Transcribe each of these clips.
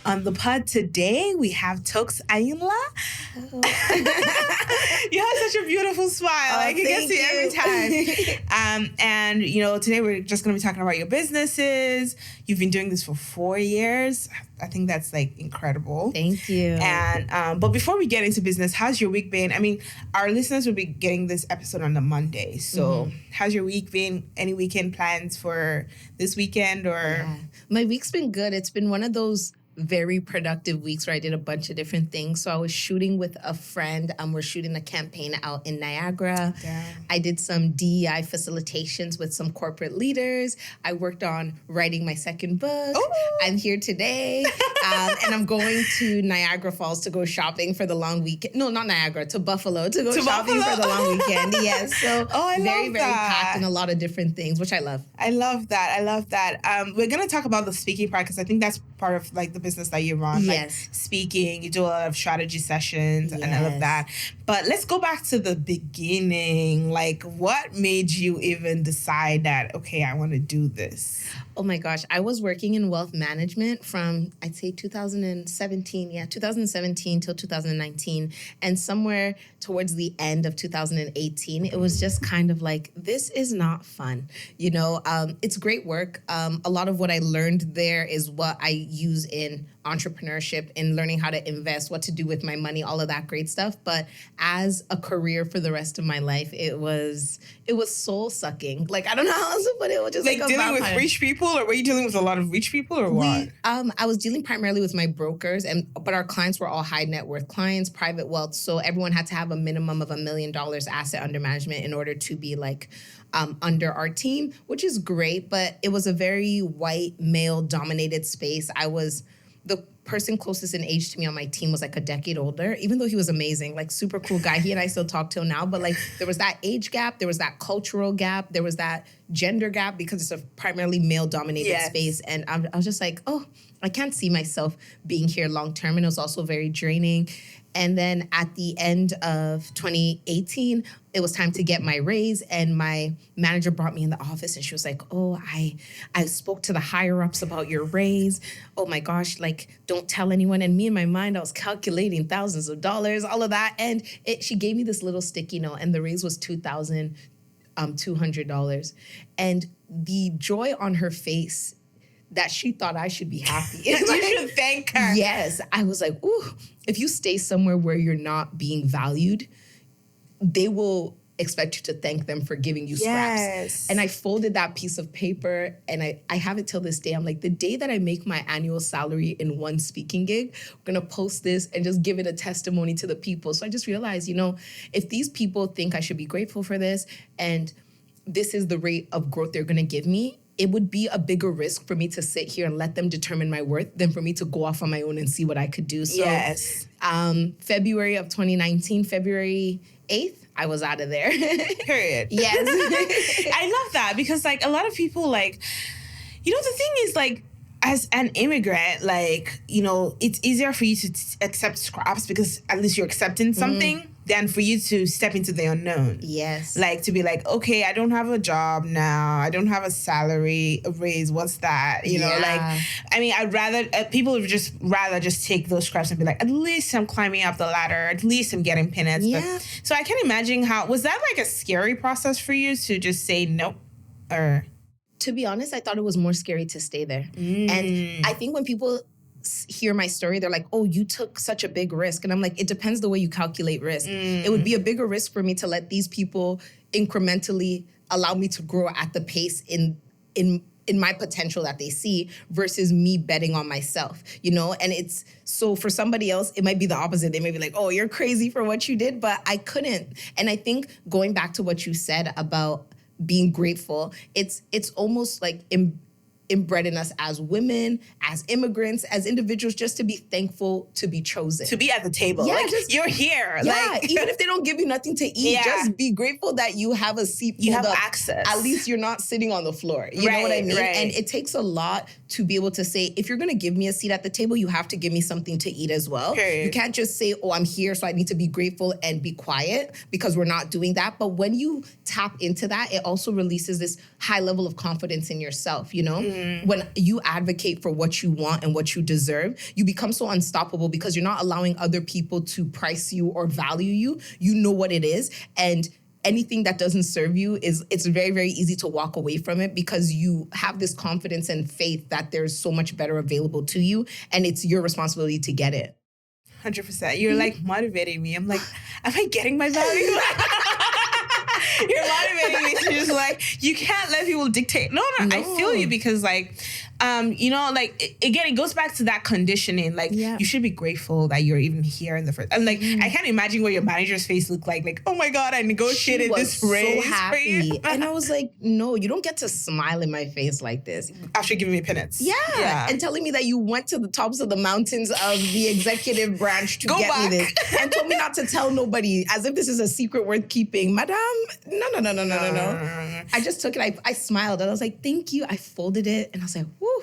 On the pod today, we have Toks Ayinla. Oh. You have such a beautiful smile. I can get to you every time. And, today we're just going to be talking about your businesses. You've been doing this for 4 years. I think that's incredible. Thank you. And but before we get into business, how's your week been? I mean, our listeners will be getting this episode on the Monday. So how's your week been? Any weekend plans for this weekend? My week's been good. It's been one of those very productive weeks where I did a bunch of different things. So I was shooting with a friend. We're shooting a campaign out in Niagara. Yeah. I did some DEI facilitations with some corporate leaders. I worked on writing my second book. Ooh. I'm here today. And I'm going to Niagara Falls to go shopping for the long weekend. No, not Niagara, to Buffalo to go shopping for the long weekend. Yes. So very packed and a lot of different things, which I love. I love that. We're going to talk about the speaking part because I think that's part of the business that you run. Yes. Speaking, you do a lot of strategy sessions and all of that. But let's go back to the beginning. What made you even decide that, okay, I want to do this? Oh my gosh. I was working in wealth management from, I'd say 2017 till 2019. And somewhere towards the end of 2018, it was just kind of this is not fun. It's great work. A lot of what I learned there is what I use in entrepreneurship, in learning how to invest, what to do with my money, all of that great stuff. But as a career for the rest of my life, it was soul sucking. I don't know how else to put it. It was just dealing with rich people, or were you dealing with a lot of rich people, or what? I was dealing primarily with my brokers, but our clients were all high net worth clients, private wealth. So everyone had to have a minimum of $1 million asset under management in order to be under our team, which is great. But it was a very white male dominated space. The person closest in age to me on my team was a decade older, even though he was amazing, super cool guy. He and I still talk till now, but there was that age gap, there was that cultural gap, there was that gender gap because it's a primarily male dominated space. And I was just I can't see myself being here long term. And it was also very draining. And then at the end of 2018, it was time to get my raise. And my manager brought me in the office and she was like, oh, I spoke to the higher ups about your raise. Oh my gosh, don't tell anyone. And me in my mind, I was calculating thousands of dollars, all of that. And she gave me this little sticky note and the raise was $2,200. And the joy on her face that she thought I should be happy. You should thank her. Yes. I was like, ooh, if you stay somewhere where you're not being valued, they will expect you to thank them for giving you scraps. Yes. And I folded that piece of paper and I have it till this day. I'm the day that I make my annual salary in one speaking gig, I'm going to post this and just give it a testimony to the people. So I just realized, if these people think I should be grateful for this and this is the rate of growth they're going to give me, it would be a bigger risk for me to sit here and let them determine my worth than for me to go off on my own and see what I could do. So February of 2019, February 8th, I was out of there. Period. Yes. I love that because a lot of people the thing is as an immigrant, it's easier for you to accept scraps because at least you're accepting something than for you to step into the unknown. Yes. To be okay, I don't have a job now. I don't have a salary, a raise. What's that? I'd rather, people would just rather just take those scraps and be at least I'm climbing up the ladder. At least I'm getting peanuts. Yeah. So I can imagine was that a scary process for you to just say nope? Or... To be honest, I thought it was more scary to stay there. And I think when people hear my story, they're like, oh, you took such a big risk. And I'm it depends the way you calculate risk. It would be a bigger risk for me to let these people incrementally allow me to grow at the pace in my potential that they see versus me betting on myself, And it's, so for somebody else, it might be the opposite. They may be oh, you're crazy for what you did, but I couldn't. And I think going back to what you said about being grateful, it's almost inbred in us as women, as immigrants, as individuals, just to be thankful to be chosen. To be at the table. Yeah, you're here. Yeah, even if they don't give you nothing to eat, just be grateful that you have a seat. You have access. At least you're not sitting on the floor. You know what I mean? Right. And it takes a lot to be able to say, if you're going to give me a seat at the table, you have to give me something to eat as well. Period. You can't just say, oh, I'm here, so I need to be grateful and be quiet, because we're not doing that. But when you tap into that, it also releases this high level of confidence in yourself, you know? When you advocate for what you want and what you deserve, you become so unstoppable because you're not allowing other people to price you or value you. You know what it is. And anything that doesn't serve you, it's very, very easy to walk away from it because you have this confidence and faith that there's so much better available to you, and it's your responsibility to get it. 100%. You're like motivating me. I'm like, am I getting my value? You're motivating me to just like, you can't let people dictate. No. I feel you because like, you know, like again, it goes back to that conditioning. Like you should be grateful that you're even here in the first. And like, I can't imagine what your manager's face looked like. Oh my God, I negotiated this raise. So happy, and I was like, no, you don't get to smile in my face like this after giving me peanuts. Yeah, and telling me that you went to the tops of the mountains of the executive branch to get me this, and told me not to tell nobody, as if this is a secret worth keeping, madam. No. I just took it. I smiled and I was like, thank you. I folded it and I was like, whoo.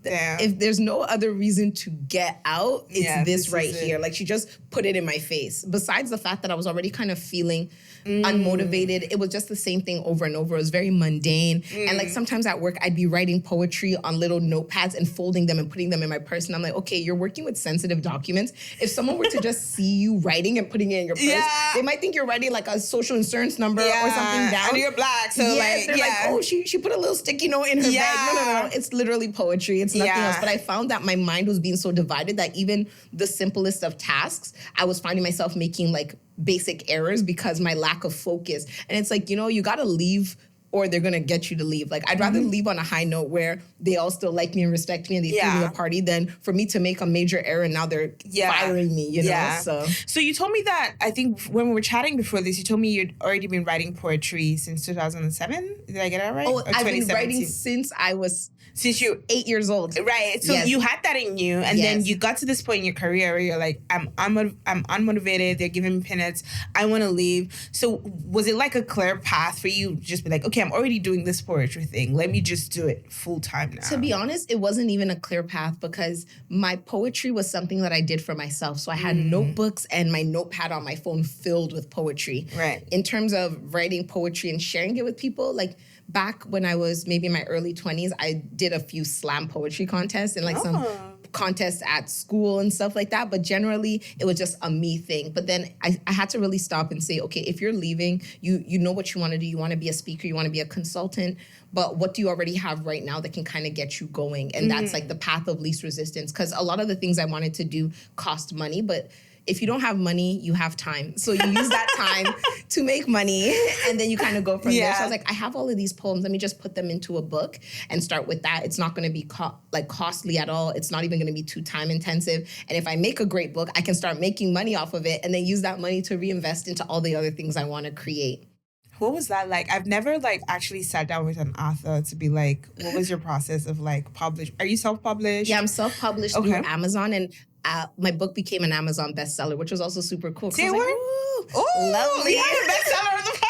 Damn. If there's no other reason to get out, it's this right here. Like she just put it in my face. Besides the fact that I was already kind of feeling unmotivated, it was just the same thing over and over. It was very mundane. And like sometimes at work, I'd be writing poetry on little notepads and folding them and putting them in my purse. And I'm like, okay, you're working with sensitive documents. If someone were to just see you writing and putting it in your purse, they might think you're writing like a social insurance number or something down. And you're black, so like oh, she put a little sticky note in her bag. No. It's literally poetry. It's nothing else. But I found that my mind was being so divided that even the simplest of tasks, I was finding myself making like basic errors because my lack of focus. And it's like, you know, you got to leave or they're going to get you to leave. Like, I'd rather leave on a high note where they all still like me and respect me and they threw me a party than for me to make a major error and now they're firing me, you know? So you told me that, I think when we were chatting before this, you told me you'd already been writing poetry since 2007. Did I get that right? Oh, I've been writing since I was... Since you're 8 years old. Right. So you had that in you. And then you got to this point in your career where you're like, I'm unmotivated. They're giving me peanuts. I want to leave. So was it like a clear path for you to just be like, okay, I'm already doing this poetry thing. Let me just do it full time now. To be honest, it wasn't even a clear path because my poetry was something that I did for myself. So I had notebooks and my notepad on my phone filled with poetry. Right. In terms of writing poetry and sharing it with people, like, back when I was maybe in my early 20s, I did a few slam poetry contests and like some contests at school and stuff like that. But generally, it was just a me thing. But then I had to really stop and say, okay, if you're leaving, you know what you want to do. You want to be a speaker. You want to be a consultant. But what do you already have right now that can kind of get you going? And that's like the path of least resistance. Because a lot of the things I wanted to do cost money, but if you don't have money, you have time. So you use that time to make money and then you kind of go from there. So I was like, I have all of these poems. Let me just put them into a book and start with that. It's not going to be costly at all. It's not even going to be too time intensive. And if I make a great book, I can start making money off of it and then use that money to reinvest into all the other things I want to create. What was that like? I've never like actually sat down with an author to be like, what was your process of like publish? Are you self-published? Yeah, I'm self-published through Amazon, and my book became an Amazon bestseller, which was also super cool. Did it work? Ooh, lovely. We have a bestseller on the podcast.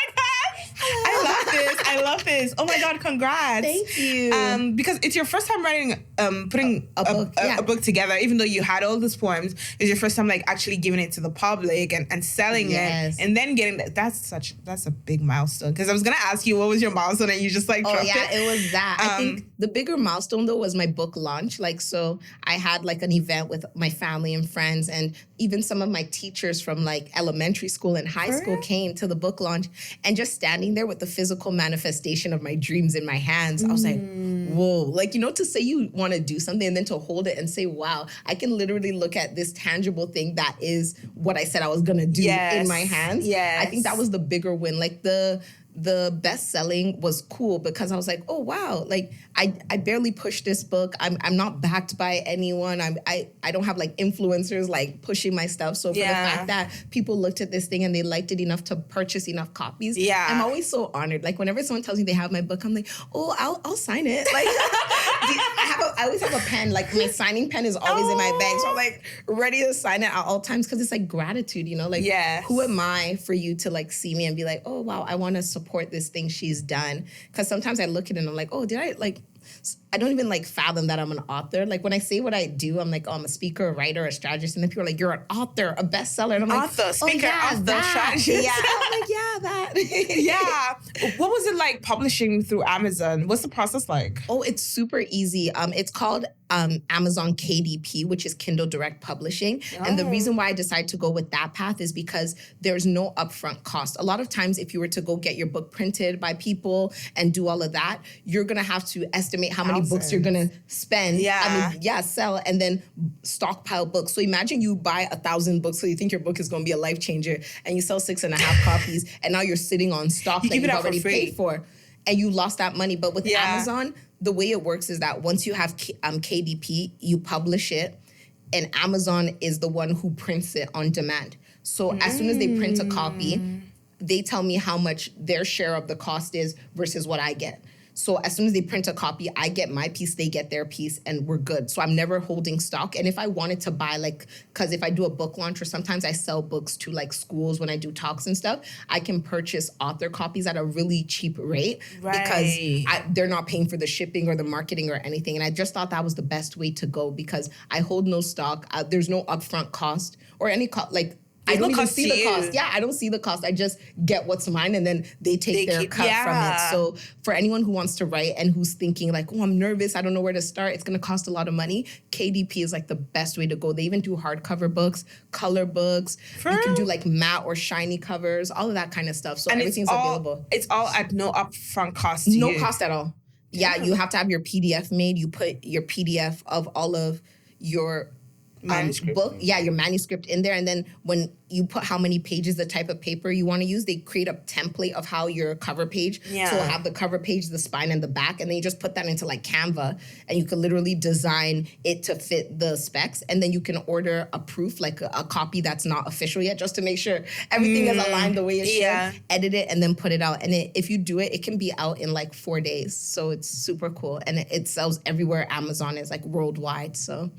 I love this. Oh my God, congrats. Thank you. Because it's your first time writing, putting a book together, even though you had all these poems. It's your first time like actually giving it to the public and selling it and then getting that. That's a big milestone. Because I was going to ask you, what was your milestone? And you just like dropped it was that. I think the bigger milestone though was my book launch. Like, so I had like an event with my family and friends, and even some of my teachers from like elementary school and high school came to the book launch, and just standing there with the physical manifestation of my dreams in my hands, I was like, whoa. Like, you know, to say you want to do something and then to hold it and say, wow, I can literally look at this tangible thing that is what I said I was going to do in my hands. I think that was the bigger win. Like the best selling was cool because I was like, oh wow, like I barely pushed this book. I'm not backed by anyone. I don't have like influencers like pushing my stuff. So for the fact that people looked at this thing and they liked it enough to purchase enough copies, I'm always so honored. Like whenever someone tells me they have my book, I'm like, oh, I'll sign it. Like I always have a pen. Like my signing pen is always in my bag, so I'm like ready to sign it at all times because it's like gratitude, you know. Like who am I for you to like see me and be like, oh wow, I want to support this thing she's done? Because sometimes I look at it and I'm like, oh, did I like I don't even like fathom that I'm an author. Like when I say what I do, I'm like, oh, I'm a speaker, a writer, a strategist. And then people are like, you're an author, a bestseller. And I'm like, Author, speaker, author, that. strategist. Yeah, I'm like, yeah, that. Yeah. What was it like publishing through Amazon? What's the process like? Oh, it's super easy. It's called Amazon KDP, which is Kindle Direct Publishing. Oh. And the reason why I decided to go with that path is because there's no upfront cost. A lot of times, if you were to go get your book printed by people and do all of that, you're going to have to estimate how many books you're going to spend. Sell, and then stockpile books. So imagine you buy 1,000 books, so you think your book is going to be a life changer, and you sell 6.5 copies, and now you're sitting on stock that you've already paid for, and you lost that money. But with Amazon, the way it works is that once you have KDP, you publish it, and Amazon is the one who prints it on demand. So as soon as they print a copy, they tell me how much their share of the cost is versus what I get. So as soon as they print a copy, I get my piece, they get their piece, and we're good. So I'm never holding stock. And if I wanted to buy, like, because if I do a book launch, or sometimes I sell books to like schools when I do talks and stuff, I can purchase author copies at a really cheap rate because they're not paying for the shipping or the marketing or anything. And I just thought that was the best way to go because I hold no stock. There's no upfront cost or any cost, like, I don't even see the cost. Yeah, I don't see the cost. I just get what's mine, and then they take their cut from it. So for anyone who wants to write and who's thinking like, oh, I'm nervous, I don't know where to start, it's going to cost a lot of money, KDP is like the best way to go. They even do hardcover books, color books. You can do like matte or shiny covers, all of that kind of stuff. So and everything's available. It's all at no upfront cost to you. No cost at all. Yeah, you have to have your PDF made. You put your PDF of all of your book, your manuscript in there, and then when you put how many pages, the type of paper you want to use, they create a template of how your cover page. So it'll have the cover page, the spine, and the back, and then you just put that into like Canva, and you can literally design it to fit the specs, and then you can order a proof, like a copy that's not official yet, just to make sure everything is aligned the way it should. Edit it and then put it out, and if you do it, it can be out in like 4 days. So it's super cool, and it sells everywhere. Amazon is like worldwide. So.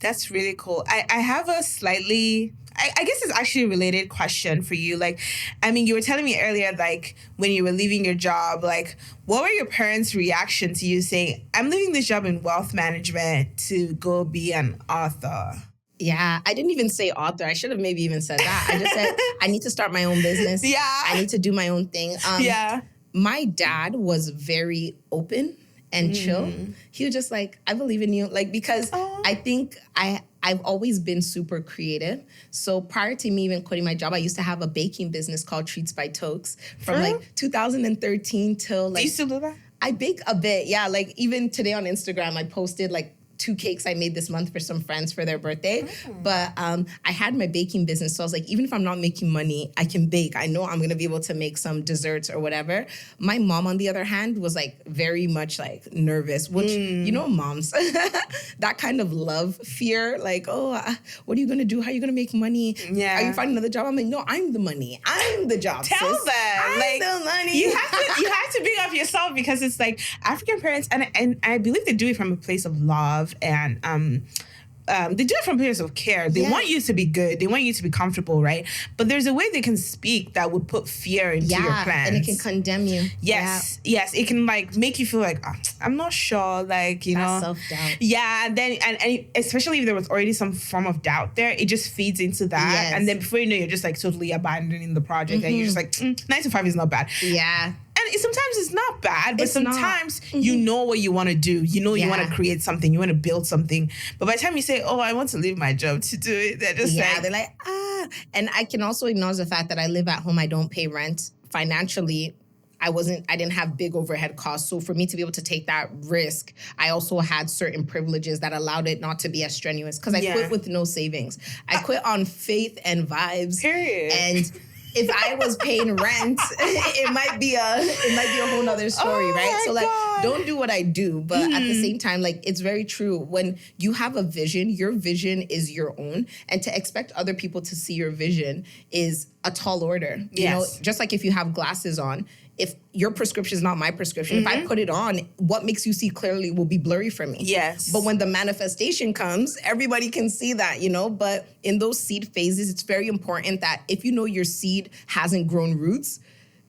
That's really cool. I have a slightly, I guess it's actually a related question for you. Like, I mean, you were telling me earlier, like, when you were leaving your job, like, what were your parents' reaction to you saying, I'm leaving this job in wealth management to go be an author? Yeah, I didn't even say author. I should have maybe even said that. I just said, I need to start my own business. I need to do my own thing. My dad was very open and chill. He was just like, I believe in you. Like, because I think I've always been super creative. So prior to me even quitting my job, I used to have a baking business called Treats by Toks from like 2013 till like. Do you still do that? I bake a bit, yeah. Like even today on Instagram, I posted like 2 cakes I made this month for some friends for their birthday. But I had my baking business. So I was like, even if I'm not making money, I can bake. I know I'm going to be able to make some desserts or whatever. My mom, on the other hand, was like very much like nervous, which, you know, moms, that kind of love, fear, like, oh, what are you going to do? How are you going to make money? Are you finding another job? I'm like, no, I'm the money. I'm the job. Tell them. I'm like, the money. You have to big up yourself because it's like African parents, and I believe they do it from a place of love. And they do it from a place of care. They want you to be good. They want you to be comfortable, right? But there's a way they can speak that would put fear into your plans. And it can condemn you. Yes. It can like make you feel like, oh, I'm not sure, like, you know. Self-doubt. Yeah, and then and especially if there was already some form of doubt there, it just feeds into that. Yes. And then before you know, you're just like totally abandoning the project, and you're just like, 9 to 5 is not bad. Yeah. And sometimes it's not bad, but sometimes you know what you want to do. You know you want to create something. You want to build something. But by the time you say, oh, I want to leave my job to do it, they're just like... they're like, ah. And I can also acknowledge the fact that I live at home. I don't pay rent. Financially, I didn't have big overhead costs. So for me to be able to take that risk, I also had certain privileges that allowed it not to be as strenuous. Because I quit with no savings. I quit on faith and vibes. Period. And... if I was paying rent, it might be a whole nother story, right? So like, don't do what I do. But at the same time, like, it's very true. When you have a vision, your vision is your own. And to expect other people to see your vision is a tall order. You know, just like if you have glasses on, if your prescription is not my prescription, if I put it on, what makes you see clearly will be blurry for me. Yes. But when the manifestation comes, everybody can see that, you know? But in those seed phases, it's very important that if you know your seed hasn't grown roots,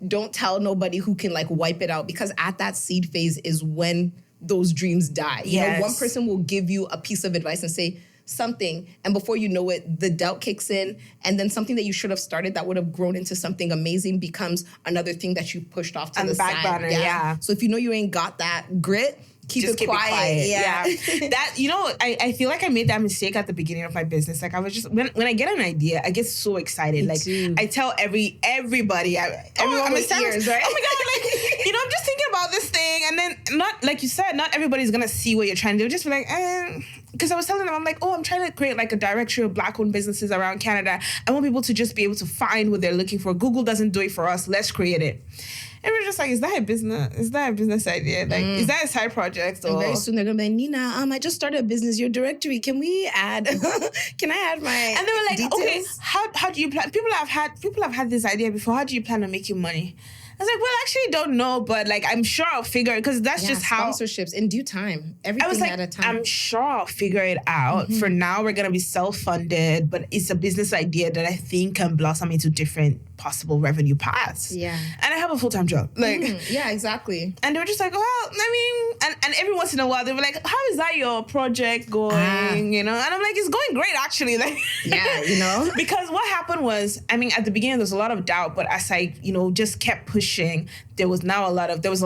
don't tell nobody who can like wipe it out, because at that seed phase is when those dreams die. You know, Yes. one person will give you a piece of advice and say something, and before you know it, the doubt kicks in, and then something that you should have started that would have grown into something amazing becomes another thing that you pushed off to On the the back side. burner, yeah. So if you know you ain't got that grit, keep it quiet. Yeah. That, you know, I feel like I made that mistake at the beginning of my business. Like I was just, when I get an idea, I get so excited. Me like too. I tell everybody, Everyone with ears, right? Oh my God, like, you know, I'm just thinking about this thing. And then not, like you said, not everybody's going to see what you're trying to do. Just be like, because I was telling them, I'm like, I'm trying to create like a directory of Black-owned businesses around Canada. I want people to just be able to find what they're looking for. Google doesn't do it for us. Let's create it. And we're just like, is that a business? Is that a business idea? Like, is that a side project? And Or very soon they're gonna be like, Nina, I just started a business. Your directory, can we add? Can I add my? And they were like, details? okay, how do you plan? People have had this idea before. How do you plan on making money? I was like, well, I actually don't know, but like, I'm sure I'll figure it, because that's just how. Sponsorships in due time. Everything I was like, at a time. I'm sure I'll figure it out. For now, we're going to be self-funded, but it's a business idea that I think can blossom into different possible revenue paths. Yeah. And I have a full-time job. Like, Yeah, exactly. and they were just like, well, I mean, and every once in a while, they were like, how is that your project going? You know? And I'm like, it's going great, actually. Like, Yeah, you know? because what happened was, I mean, at the beginning, there was a lot of doubt, but as I, just kept pushing, there was a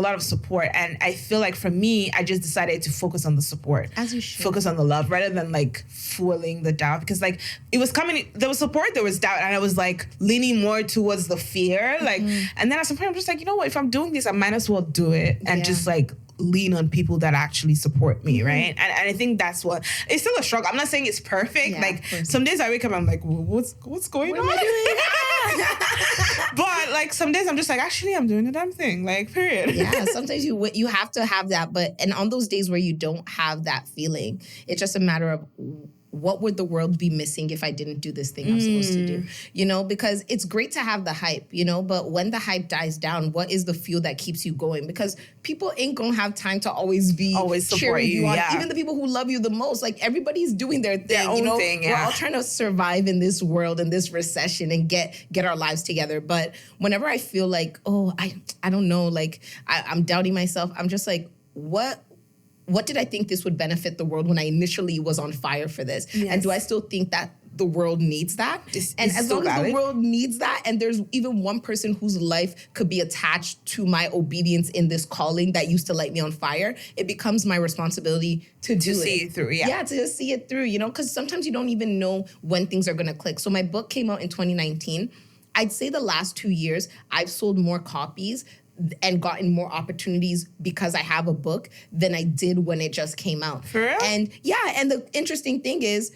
lot of support. And I feel like for me, I just decided to focus on the support. As you should. Focus on the love rather than like fueling the doubt, because like it was coming, there was support, there was doubt, and I was like leaning more towards the fear. Like, and then at some point I'm just like, you know what, if I'm doing this, I might as well do it and just like lean on people that actually support me, right? And I think that's what, it's still a struggle. I'm not saying it's perfect. Yeah, like some days I wake up, I'm like, what's going on? What am I doing? But like some days I'm just like, actually I'm doing the damn thing, like period. Yeah, sometimes you have to have that, and on those days where you don't have that feeling, it's just a matter of what would the world be missing if I didn't do this thing I'm supposed to do? You know, because it's great to have the hype, you know, but when the hype dies down, what is the fuel that keeps you going? Because people ain't gonna have time to always support cheering you on. yeah. Even the people who love you the most, like everybody's doing their thing, Their own thing, yeah. We're all trying to survive in this world, in this recession, and get our lives together. But whenever I feel like, I don't know, like I'm doubting myself, I'm just like, what did I think this would benefit the world when I initially was on fire for this? Yes. And do I still think that the world needs that? And as long as the world needs that, and there's even one person whose life could be attached to my obedience in this calling that used to light me on fire, it becomes my responsibility to see it through, yeah. Yeah, to see it through, you know, because sometimes you don't even know when things are going to click. So my book came out in 2019. I'd say the last 2 years, I've sold more copies and gotten more opportunities because I have a book than I did when it just came out. For real? And the interesting thing is,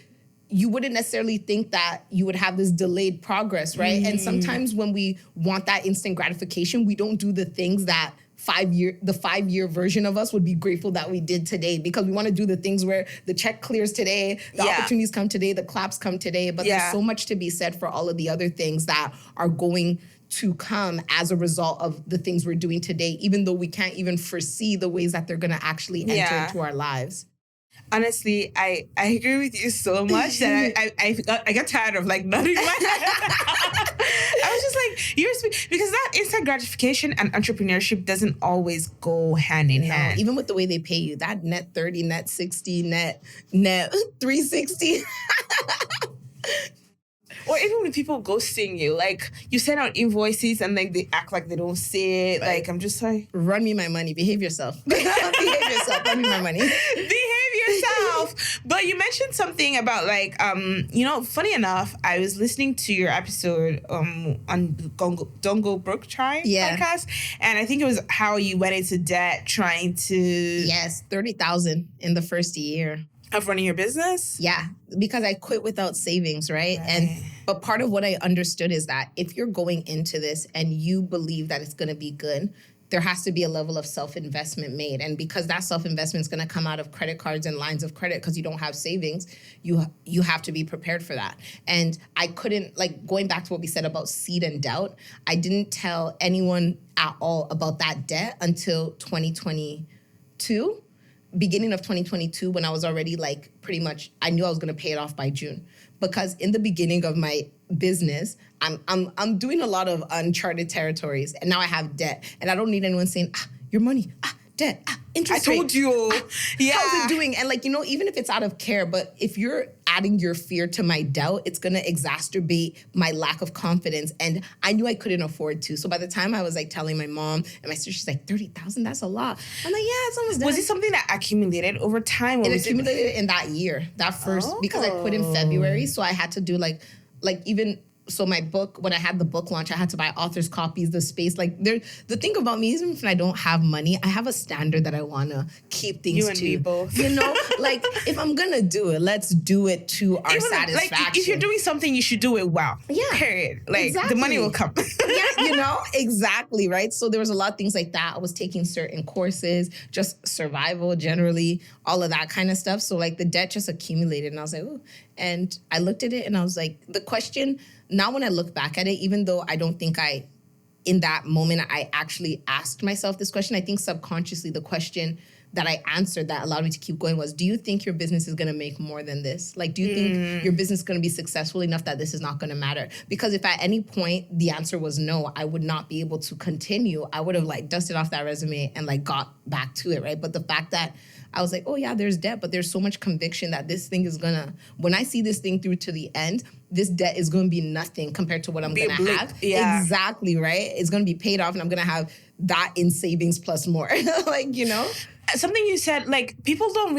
you wouldn't necessarily think that you would have this delayed progress, right? And sometimes when we want that instant gratification, we don't do the things that the 5-year version of us would be grateful that we did today, because we want to do the things where the check clears today, the opportunities come today, the claps come today, but there's so much to be said for all of the other things that are going to come as a result of the things we're doing today, even though we can't even foresee the ways that they're going to actually enter into our lives. Honestly, I agree with you so much that I got tired of like nodding my head. I was just like, because that instant gratification and entrepreneurship doesn't always go hand in hand. Even with the way they pay you, that net 30, net 60, net 360. Or even when people ghosting you, like you send out invoices and like they act like they don't see it. Right. Like I'm just like, run me my money. Behave yourself. Behave yourself. Run me my money. Behave yourself. But you mentioned something about like, funny enough, I was listening to your episode on Don't Go Broke podcast, and I think it was how you went into debt trying to. Yes, $30,000 in the first year. Of running your business? Yeah, because I quit without savings, right? But part of what I understood is that if you're going into this and you believe that it's going to be good, there has to be a level of self-investment made. And because that self-investment is going to come out of credit cards and lines of credit because you don't have savings, you have to be prepared for that. And I couldn't, like, going back to what we said about seed and doubt, I didn't tell anyone at all about that debt until 2022. Beginning of 2022, when I was already like pretty much, I knew I was going to pay it off by June, because in the beginning of my business, I'm doing a lot of uncharted territories, and now I have debt, and I don't need anyone saying, your money, debt. I Interest told rate. you. Yeah. How's it doing? And like, even if it's out of care, but if you're adding your fear to my doubt, it's going to exacerbate my lack of confidence. And I knew I couldn't afford to. So by the time I was like telling my mom and my sister, she's like, 30,000, that's a lot. I'm like, yeah, it's almost done. Was it something that accumulated over time? Or It was accumulated in that year, that first, because I quit in February. So I had to do like even, so my book, when I had the book launch, I had to buy author's copies, the space. Like the thing about me, even if I don't have money, I have a standard that I want to keep things You and to. me both. Like if I'm going to do it, let's do it to our satisfaction. Like if you're doing something, you should do it well. Yeah. Period. Like Exactly. the money will come. Yeah, exactly, right? So there was a lot of things like that. I was taking certain courses, just survival generally, all of that kind of stuff. So like the debt just accumulated and I was like, ooh. And I looked at it and I was like, the question, now when I look back at it, even though I don't think in that moment, I actually asked myself this question, I think subconsciously the question that I answered that allowed me to keep going was, do you think your business is going to make more than this? Like, do you think your business is going to be successful enough that this is not going to matter? Because if at any point the answer was no, I would not be able to continue. I would have like dusted off that resume and like got back to it, right? But the fact that I was like, oh yeah, there's debt, but there's so much conviction that this thing is gonna, when I see this thing through to the end, this debt is gonna be nothing compared to what I'm gonna have. Yeah. Exactly, right? It's gonna be paid off and I'm gonna have that in savings plus more. Like, Something you said, like people don't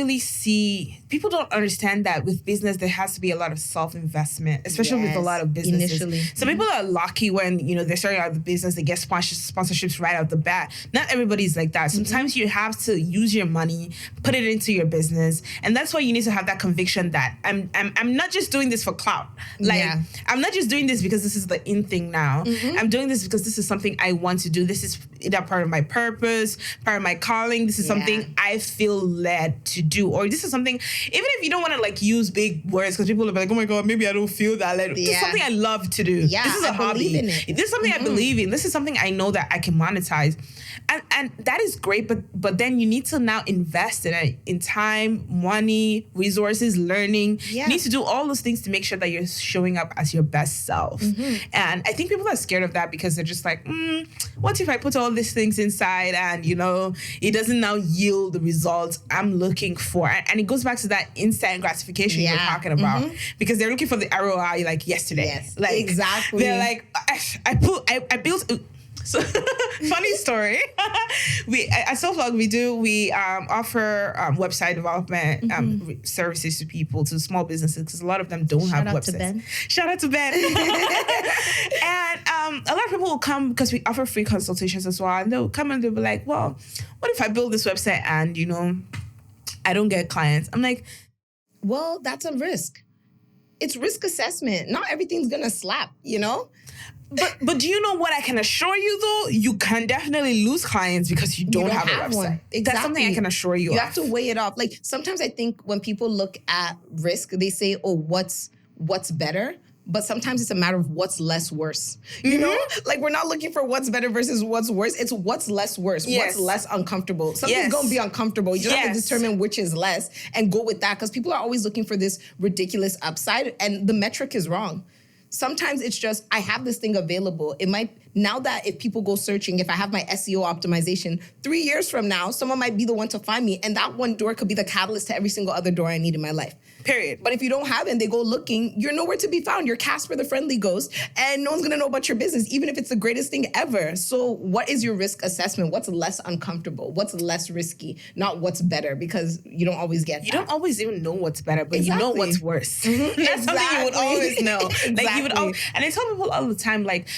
understand that with business, there has to be a lot of self-investment, especially with a lot of businesses. Initially. Some people are lucky when, they're starting out the business, they get sponsorships right out the bat. Not everybody's like that. Sometimes you have to use your money, put it into your business. And that's why you need to have that conviction that I'm not just doing this for clout. Like, I'm not just doing this because this is the in thing now. I'm doing this because this is something I want to do. This is either part of my purpose, part of my calling. This is something I feel led to do. Or this is something, even if you don't want to like use big words, because people are like, oh my God, maybe I don't feel that led. This is something I love to do. Yeah, this is a hobby. This is something I believe in. This is something I know that I can monetize. And that is great, but then you need to now invest in it, in time, money, resources, learning. You need to do all those things to make sure that you're showing up as your best self. And I think people are scared of that because they're just like, what if I put all these things inside and, it doesn't now yield the results I'm looking for? And it goes back to that instant gratification you're talking about because they're looking for the ROI like yesterday. Yes, like, exactly. They're like, I built... So funny story. At SoPlugged we offer website development services to people, to small businesses, because a lot of them don't have websites. Shout out to Ben. And a lot of people will come because we offer free consultations as well, and they'll come and they'll be like, well, what if I build this website and I don't get clients? I'm like, well, that's a risk. It's risk assessment. Not everything's gonna slap, But do you know what I can assure you though? You can definitely lose clients because you don't have a website. One. Exactly. That's something I can assure you. You have to weigh it off. Like sometimes I think when people look at risk, they say, "Oh, what's better?" But sometimes it's a matter of what's less worse. You know, like we're not looking for what's better versus what's worse. It's what's less worse. What's less uncomfortable. Something's gonna be uncomfortable. You just have to determine which is less and go with that, because people are always looking for this ridiculous upside, and the metric is wrong. Sometimes it's just, I have this thing available. It might, now that if people go searching, if I have my SEO optimization, 3 years from now, someone might be the one to find me. And that one door could be the catalyst to every single other door I need in my life. Period. But if you don't have it and they go looking, you're nowhere to be found. You're Casper the Friendly Ghost, and no one's gonna know about your business, even if it's the greatest thing ever. So what is your risk assessment? What's less uncomfortable? What's less risky? Not what's better, because you don't always get that. You don't always even know what's better, but you know what's worse. That's something you would always know. Like you would always, and I tell people all the time, like,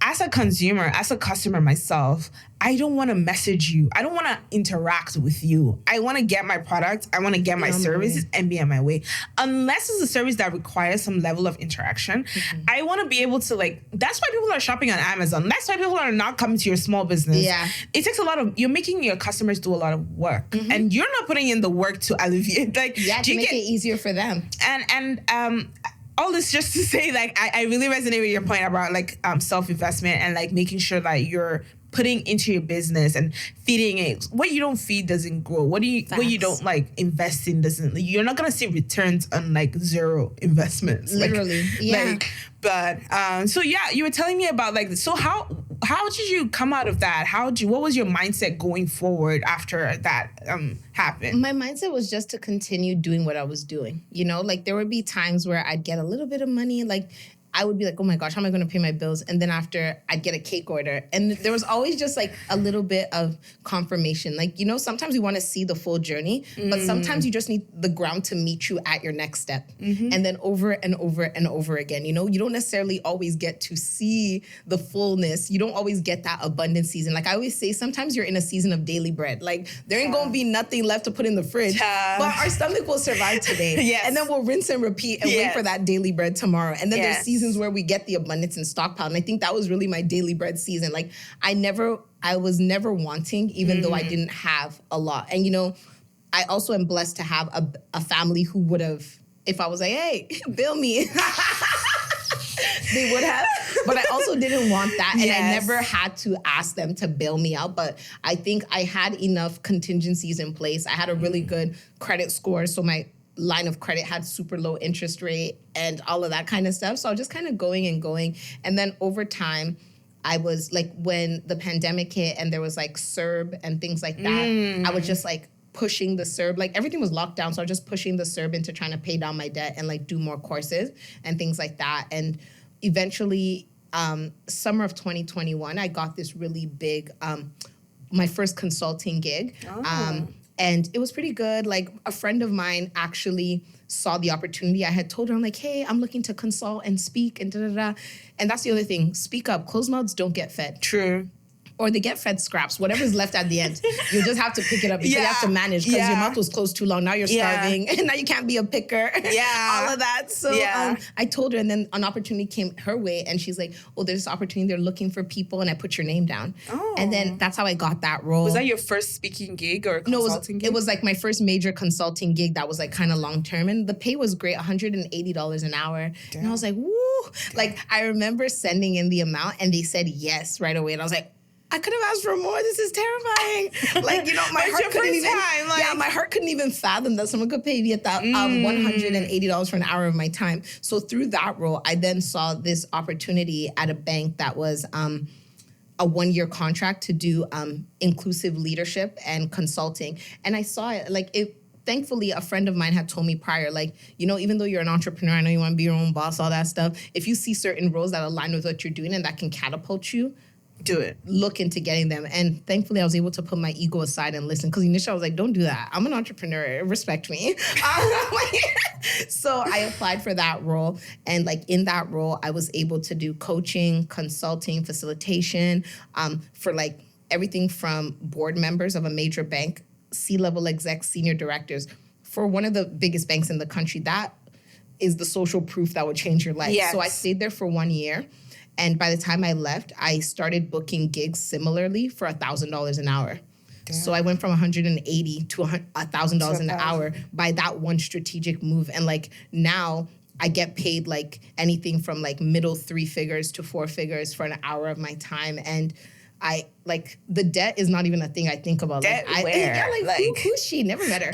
as a consumer, as a customer myself, I don't want to message you. I don't want to interact with you. I want to get my product. I want to get my services and be on my way. Unless it's a service that requires some level of interaction, I want to be able to, like, that's why people are shopping on Amazon. That's why people are not coming to your small business. Yeah. It takes a lot of, you're making your customers do a lot of work, and you're not putting in the work to alleviate, like, to make it easier for them. And all this just to say, like, I really resonate with your point about, like, self-investment and, like, making sure that you're putting into your business and feeding it. What you don't feed doesn't grow. What you don't, like, invest in doesn't. You're not gonna see returns on, like, zero investments. Literally, But so yeah, you were telling me about, like, so how did you come out of that? What was your mindset going forward after that happened? My mindset was just to continue doing what I was doing. Like there would be times where I'd get a little bit of money, like I would be like, oh my gosh, how am I going to pay my bills? And then after I'd get a cake order. And there was always just like a little bit of confirmation. Like, sometimes we want to see the full journey, but sometimes you just need the ground to meet you at your next step. And then over and over and over again, you don't necessarily always get to see the fullness. You don't always get that abundant season. Like I always say, sometimes you're in a season of daily bread. Like there ain't going to be nothing left to put in the fridge, but our stomach will survive today. Yes. And then we'll rinse and repeat and wait for that daily bread tomorrow. And then there's seasons where we get the abundance and stockpile. And I think that was really my daily bread season. Like I was never wanting, even though I didn't have a lot. And I also am blessed to have a family who would have, if I was like, hey, bill me, they would have. But I also didn't want that. And I never had to ask them to bail me out. But I think I had enough contingencies in place. I had a really good credit score. So my line of credit had super low interest rate and all of that kind of stuff. So I was just kind of going and going. And then over time, I was like, when the pandemic hit and there was like CERB and things like that, I was just like pushing the CERB. Like everything was locked down. So I was just pushing the CERB into trying to pay down my debt and like do more courses and things like that. And eventually, summer of 2021, I got this really big, my first consulting gig. And it was pretty good. Like a friend of mine actually saw the opportunity. I had told her, I'm like, hey, I'm looking to consult and speak and da-da-da. And that's the other thing. Speak up. Closed mouths don't get fed. True. Or they get fed scraps, whatever's left at the end. You just have to pick it up because you have to manage because your mouth was closed too long. Now you're starving and now you can't be a picker. All of that. So I told her, and then an opportunity came her way and she's like, oh, there's this opportunity. They're looking for people. And I put your name down. And then that's how I got that role. Was that your first speaking gig or consulting gig? It was like my first major consulting gig that was like kind of long term. And the pay was great, $180 an hour. Damn. And I was like, woo. Damn. Like I remember sending in the amount and they said yes right away. And I was like, I could have asked for more. This is terrifying. Like, my heart couldn't even. My heart couldn't even fathom that someone could pay me at that $180 for an hour of my time. So through that role, I then saw this opportunity at a bank that was a 1-year contract to do inclusive leadership and consulting, and I saw it like it. Thankfully, a friend of mine had told me prior, like, even though you're an entrepreneur, I know you want to be your own boss, all that stuff. If you see certain roles that align with what you're doing and that can catapult you, do it. Look into getting them. And thankfully, I was able to put my ego aside and listen. Because initially, I was like, don't do that. I'm an entrepreneur. Respect me. So I applied for that role. And like in that role, I was able to do coaching, consulting, facilitation for like everything from board members of a major bank, C-level execs, senior directors. For one of the biggest banks in the country, that is the social proof that would change your life. Yes. So I stayed there for 1 year. And by the time I left, I started booking gigs similarly for $1,000 an hour. Damn. So I went from $180 to $1,000 an hour by that one strategic move. And like now I get paid like anything from like middle 3 figures to 4 figures for an hour of my time. And I like the debt is not even a thing I think about. Debt where? Who's she? Never met her.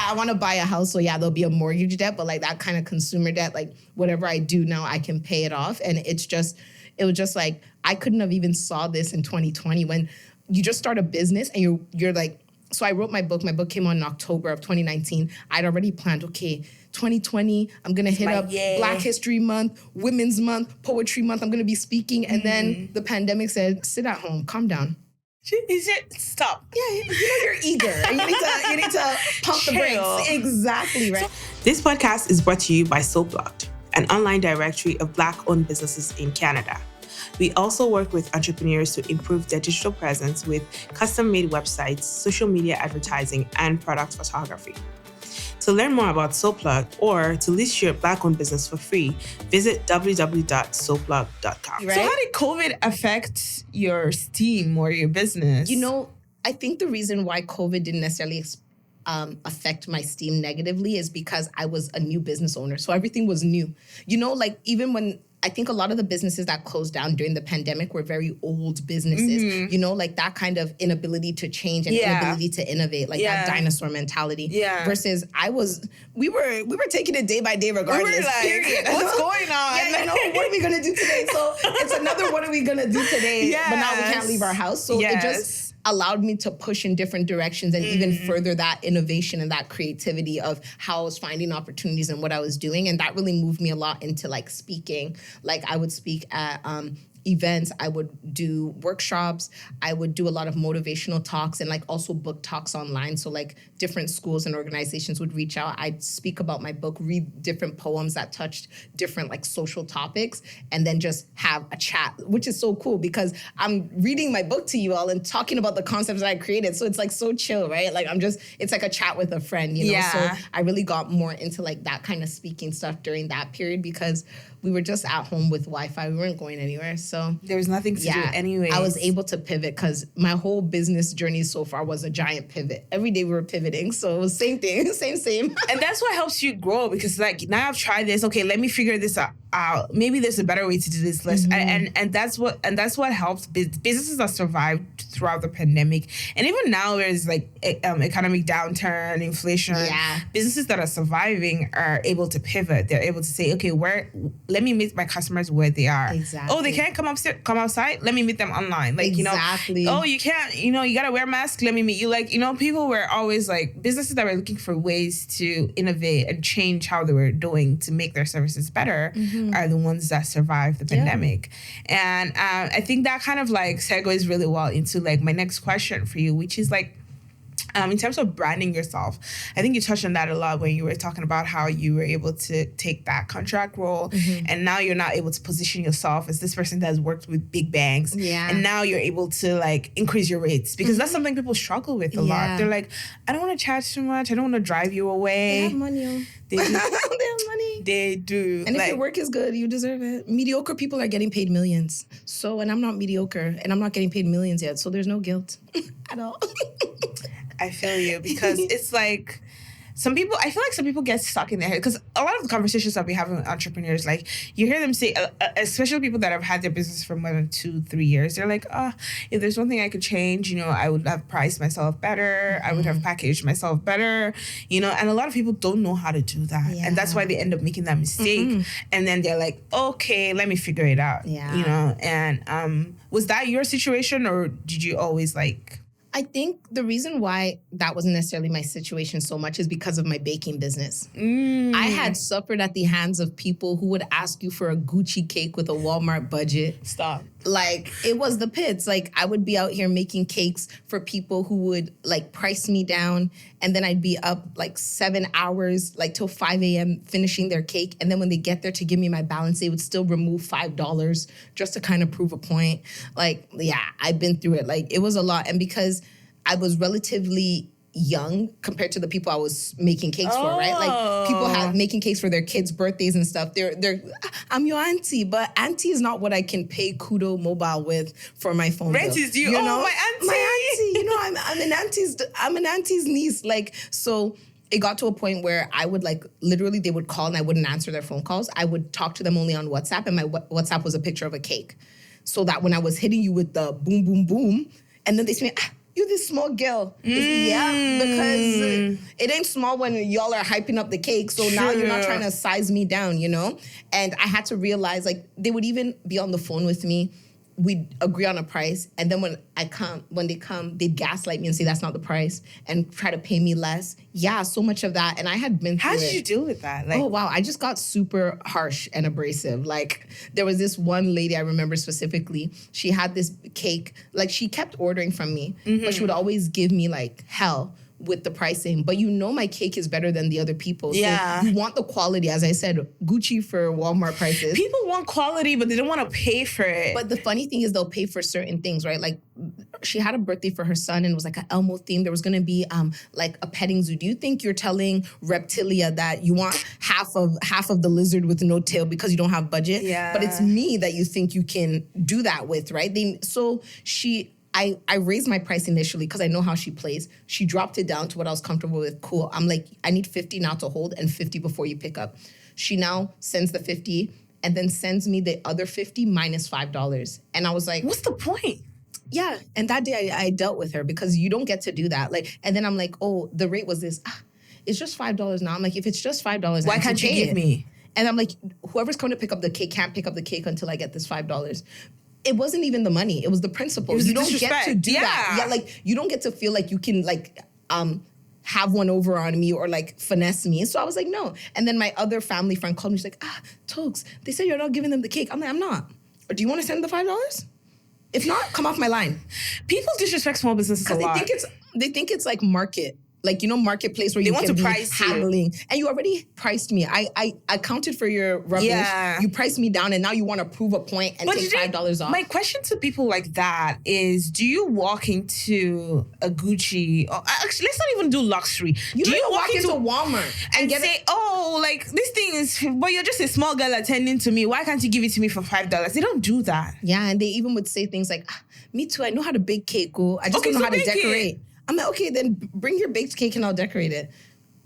I want to buy a house. So there'll be a mortgage debt, but like that kind of consumer debt, like whatever I do now, I can pay it off. And it was just like, I couldn't have even saw this in 2020 when you just start a business and you're like, so I wrote my book. My book came out in October of 2019. I'd already planned, okay, 2020, I'm going to hit up Black History Month, Women's Month, Poetry Month. I'm going to be speaking. And then the pandemic said, sit at home, calm down. Is it? Stop. Yeah, you're eager. You need to pump the brakes. Exactly, right? This podcast is brought to you by SoPlugged, an online directory of Black-owned businesses in Canada. We also work with entrepreneurs to improve their digital presence with custom-made websites, social media advertising, and product photography. To learn more about SoPlugged or to list your Black-owned business for free, visit www.soplugged.com. Right? So how did COVID affect your steam or your business? I think the reason why COVID didn't necessarily affect my steam negatively is because I was a new business owner. So everything was new. Like even when I think a lot of the businesses that closed down during the pandemic were very old businesses, you know, like that kind of inability to change and inability to innovate, like that dinosaur mentality. Versus we were taking it day by day regardless. We were like, period. What's going on? Yeah, you know, what are we gonna do today? So it's another what are we gonna do today? But now we can't leave our house. So it just allowed me to push in different directions and even further that innovation and that creativity of how I was finding opportunities and what I was doing. And that really moved me a lot into like speaking. Like I would speak at events, I would do workshops, I would do a lot of motivational talks and like also book talks online. So like different schools and organizations would reach out. I'd speak about my book, read different poems that touched different like social topics, and then just have a chat, which is so cool because I'm reading my book to you all and talking about the concepts that I created. So it's like so chill, right? Like it's like a chat with a friend, you know? So I really got more into like that kind of speaking stuff during that period because we were just at home with Wi-Fi. We weren't going anywhere. So there was nothing to do anyway. I was able to pivot because my whole business journey so far was a giant pivot. Every day we were pivoting. So it was same thing, same. And that's what helps you grow because like now I've tried this. Okay, let me figure this out. Maybe there's a better way to do this list. And that's what helps businesses that survived throughout the pandemic. And even now there's like economic downturn, inflation. Businesses that are surviving are able to pivot. They're able to say, okay, let me meet my customers where they are. Exactly. Oh, they can't come outside? Let me meet them online. Like, you know, oh, you can't, you know, you got to wear a mask? Let me meet you. Like, you know, people were always like, businesses that were looking for ways to innovate and change how they were doing to make their services better are the ones that survived the pandemic. And I think that kind of like segues really well into like my next question for you, which is like, in terms of branding yourself, I think you touched on that a lot when you were talking about how you were able to take that contract role and now you're not able to position yourself as this person that has worked with big banks. And now you're able to like increase your rates because that's something people struggle with a lot. They're like, I don't want to charge too much. I don't want to drive you away. They have money. They do. They have money. They do. And if your work is good, you deserve it. Mediocre people are getting paid millions. So, and I'm not mediocre and I'm not getting paid millions yet. So there's no guilt at all. I feel you because it's like I feel like some people get stuck in their head because a lot of the conversations that we have with entrepreneurs, like you hear them say, especially people that have had their business for more than 2-3 years, they're like, if there's one thing I could change, you know, I would have priced myself better. I would have packaged myself better, you know, and a lot of people don't know how to do that. And that's why they end up making that mistake. And then they're like, okay, let me figure it out, you know, and was that your situation or did you always like... I think the reason why that wasn't necessarily my situation so much is because of my baking business. I had suffered at the hands of people who would ask you for a Gucci cake with a Walmart budget. Stop. Like, it was the pits. Like, I would be out here making cakes for people who would, like, price me down. And then I'd be up, like, 7 hours, like, till 5 a.m. finishing their cake. And then when they get there to give me my balance, they would still remove $5 just to kind of prove a point. Like, yeah, I've been through it. Like, it was a lot. And because I was relatively young compared to the people I was making cakes for, right? Like people have making cakes for their kids' birthdays and stuff. They're I'm your auntie, but auntie is not what I can pay Kudo Mobile with for my phone bill. Rent is due. You know? My auntie. My auntie. You know, I'm an auntie's niece. Like, so it got to a point where I would like literally they would call and I wouldn't answer their phone calls. I would talk to them only on WhatsApp, and my WhatsApp was a picture of a cake, so that when I was hitting you with the boom boom boom, and then they say, you this small girl. Yeah, because it ain't small when y'all are hyping up the cake. So now you're not trying to size me down, you know? And I had to realize, like, they would even be on the phone with me. We'd agree on a price. And then when they come, they'd gaslight me and say that's not the price and try to pay me less. Yeah, so much of that. And I had been through How did you deal with that? Like, oh, wow. I just got super harsh and abrasive. Like, there was this one lady I remember specifically. She had this cake. Like, she kept ordering from me, but she would always give me, like, hell with the pricing. But you know my cake is better than the other people. So you want the quality. As I said, Gucci for Walmart prices. People want quality, but they don't want to pay for it. But the funny thing is they'll pay for certain things, right? Like, she had a birthday for her son and it was like an Elmo theme. There was going to be like a petting zoo. Do you think you're telling Reptilia that you want half of the lizard with no tail because you don't have budget? Yeah. But it's me that you think you can do that with, right? I raised my price initially because I know how she plays. She dropped it down to what I was comfortable with. Cool. I'm like, I need 50 now to hold and 50 before you pick up. She now sends the 50 and then sends me the other 50 minus $5. And I was like, what's the point? Yeah. And that day I dealt with her because you don't get to do that. Like, and then I'm like, oh, the rate was this. It's just $5 now. I'm like, if it's just $5, why can't you give me? And I'm like, whoever's coming to pick up the cake can't pick up the cake until I get this $5. It wasn't even the money. It was the principle. You don't get to do that. Yeah, like you don't get to feel like you can like have one over on me or like finesse me. So I was like, no. And then my other family friend called me. She's like, Toks, they said you're not giving them the cake. I'm like, I'm not. Or do you want to send the $5? If not, come off my line. People disrespect small businesses a lot. They think it's like market. Like, you know, marketplace where you want to price haggling. And you already priced me. I accounted for your rubbish. Yeah. You priced me down and now you want to prove a point and take $5 off. My question to people like that is, do you walk into a Gucci, or actually, let's not even do luxury. Do you walk into Walmart and say, oh, like this thing is, but you're just a small girl attending to me. Why can't you give it to me for $5? They don't do that. Yeah, and they even would say things like, me too, I know how to bake cake. I just don't know how to decorate. I'm like, okay, then bring your baked cake and I'll decorate it.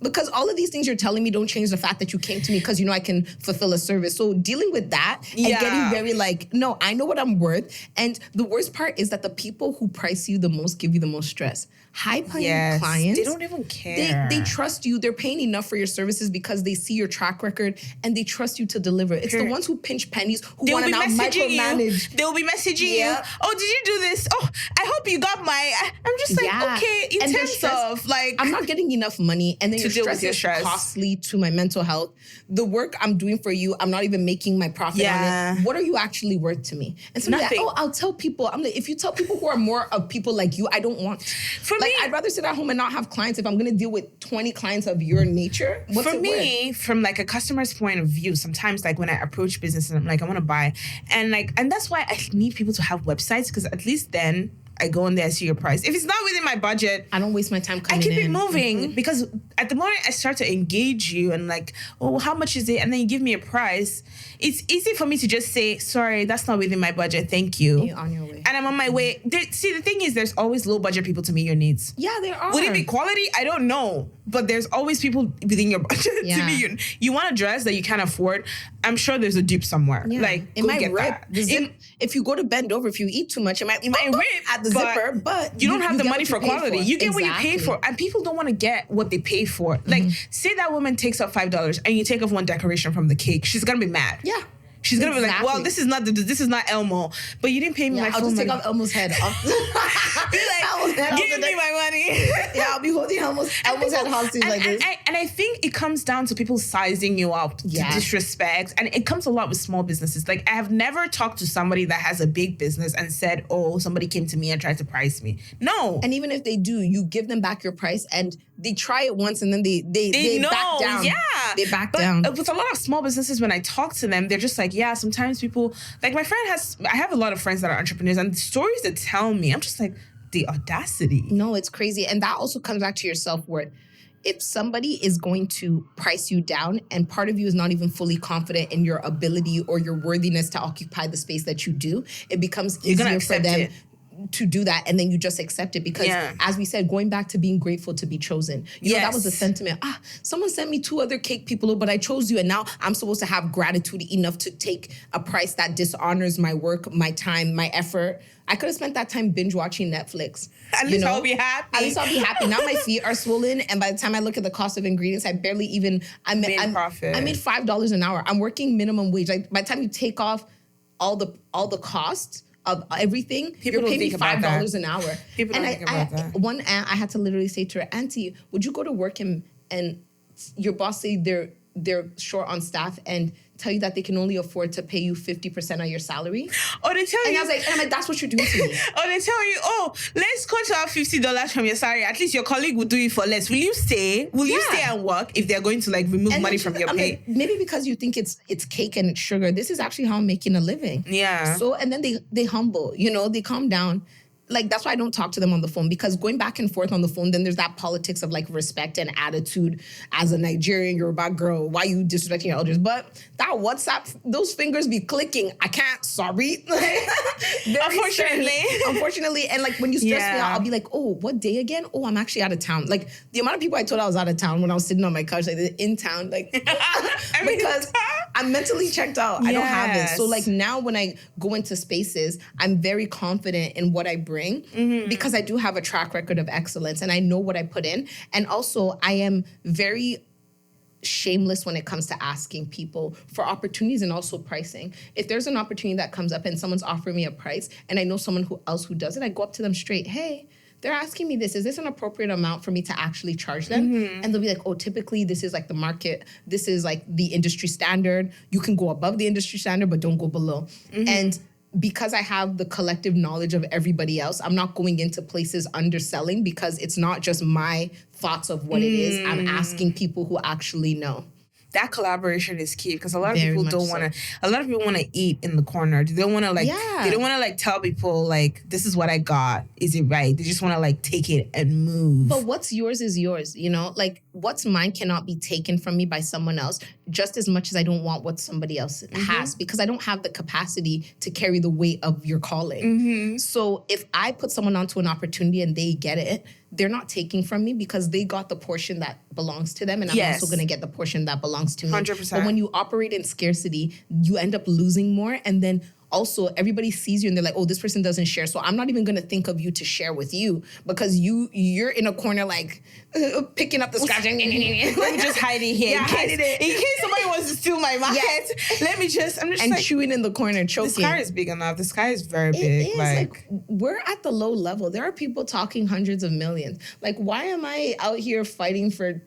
Because all of these things you're telling me don't change the fact that you came to me because you know I can fulfill a service. So dealing with that and getting very like, no, I know what I'm worth. And the worst part is that the people who price you the most give you the most stress. High-paying clients, they don't even care. They trust you. They're paying enough for your services because they see your track record and they trust you to deliver. It's the ones who pinch pennies, who want to now micromanage. They'll be messaging you. Oh, did you do this? Oh, I hope you got my... I'm just like, okay, in terms of like... I'm not getting enough money and then your stress is costly to my mental health. The work I'm doing for you, I'm not even making my profit on it. What are you actually worth to me? And so like, oh, I'll tell people. I'm like, if you tell people who are more of people like you, I don't want... For me, I'd rather sit at home and not have clients if I'm going to deal with 20 clients of your nature. For me, from like a customer's point of view, sometimes like when I approach businesses, I'm like, I want to buy. And that's why I need people to have websites, because at least then I go in there, I see your price. If it's not within my budget, I don't waste my time coming in. I keep it moving because at the moment I start to engage you and like, oh, how much is it? And then you give me a price. It's easy for me to just say, sorry, that's not within my budget. Thank you. You're on your way. And I'm on my way. See, the thing is, there's always low budget people to meet your needs. Yeah, there are. Would it be quality? I don't know. But there's always people within your budget to meet you. You want a dress that you can't afford? I'm sure there's a dupe somewhere. Yeah. Like, it might rip. If you go to bend over, if you eat too much, it might rip at the zipper, but you don't have the money for quality. You get what you pay for. And people don't want to get what they pay for. Like, say that woman takes up $5 and you take off one decoration from the cake. She's going to be mad. Yeah. She's gonna be like, well, this is not Elmo, but you didn't pay me my full money. I'll just take off Elmo's head off. Be like, give me my money. Yeah, I'll be holding Elmo's head hostage like this. And I think it comes down to people sizing you up to disrespect, and it comes a lot with small businesses. Like, I have never talked to somebody that has a big business and said, oh, somebody came to me and tried to price me. No. And even if they do, you give them back your price, and they try it once, and then they back down. Yeah, they back down. With a lot of small businesses, when I talk to them, they're just like, yeah, sometimes people, like my friend I have a lot of friends that are entrepreneurs, and the stories that tell me, I'm just like, the audacity. No, it's crazy. And that also comes back to your self-worth. If somebody is going to price you down and part of you is not even fully confident in your ability or your worthiness to occupy the space that you do, it becomes easier for them to do that, and then you just accept it because, as we said, going back to being grateful to be chosen. You know, that was the sentiment. Someone sent me 2 other cake people, but I chose you, and now I'm supposed to have gratitude enough to take a price that dishonors my work, my time, my effort. I could have spent that time binge watching Netflix. At least I'll be happy. At least I'll be happy. Now my feet are swollen, and by the time I look at the cost of ingredients, I barely even made profit. I made $5 an hour. I'm working minimum wage. Like, by the time you take off all the costs of everything, you're paying me $5 an hour. People don't think about that. One aunt, I had to literally say to her, Auntie, would you go to work and your boss say they're short on staff and tell you that they can only afford to pay you 50% of your salary? Or they tell you... And I'm like, that's what you're doing to me. Or they tell you, oh, let's cut out $50 from your salary. At least your colleague will do it for less. Will you stay? Will you stay and work if they're going to like remove money from your pay? Like, maybe because you think it's cake and it's sugar. This is actually how I'm making a living. Yeah. So, and then they humble, they calm down. Like, that's why I don't talk to them on the phone, because going back and forth on the phone, then there's that politics of like respect and attitude as a Nigerian Yoruba girl. Why you disrespecting your elders? But that WhatsApp, those fingers be clicking. I can't, sorry. Unfortunately. And like when you stress me out, I'll be like, oh, what day again? Oh, I'm actually out of town. Like the amount of people I told I was out of town when I was sitting on my couch, like in town, like because I'm mentally checked out. I don't have it. So Yes. like now when I go into spaces, I'm very confident in what I bring because I do have a track record of excellence and I know what I put in. And also I am very shameless when it comes to asking people for opportunities and also pricing. If there's an opportunity that comes up and someone's offering me a price and I know someone else who does it, I go up to them straight, hey, they're asking me this. Is this an appropriate amount for me to actually charge them? And they'll be like, oh, typically this is like the market. This is like the industry standard. You can go above the industry standard, but don't go below. And because I have the collective knowledge of everybody else, I'm not going into places underselling because it's not just my thoughts of what it is. I'm asking people who actually know. That collaboration is key because a lot of Very people much don't want to. A lot of people want to eat in the corner. They don't want to like. Yeah. They don't want to like tell people like this is what I got. Is it right? They just want to like take it and move. But what's yours is yours, you know? Like what's mine cannot be taken from me by someone else just as much as I don't want what somebody else has because I don't have the capacity to carry the weight of your calling. So if I put someone onto an opportunity and they get it, they're not taking from me because they got the portion that belongs to them and I'm also going to get the portion that belongs to me. 100%. But when you operate in scarcity, you end up losing more and then also everybody sees you and they're like, oh, this person doesn't share. So I'm not even going to think of you to share with you because you're in a corner like picking up the scratch. Let me just hide it here. Yeah, hide it. In case somebody wants to steal my market. I'm just And like, chewing in the corner, choking. the sky is big enough. The sky is very It big. is like we're at the low level. There are people talking hundreds of millions. Like, why am I out here fighting for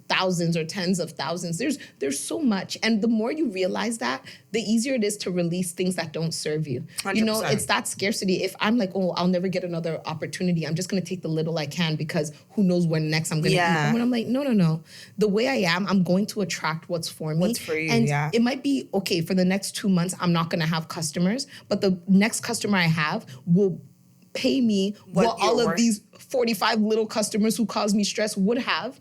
thousands or tens of thousands? There's so much. And the more you realize that, the easier it is to release things that don't serve you. 100%. You know, it's that scarcity. If I'm like, oh, I'll never get another opportunity, I'm just going to take the little I can because who knows when next I'm going to eat. And when I'm like, no. The way I am, I'm going to attract what's for me. What's for you, and yeah. it might be, okay, for the next 2 months, I'm not going to have customers, but the next customer I have will pay me what all of these 45 little customers who cause me stress would have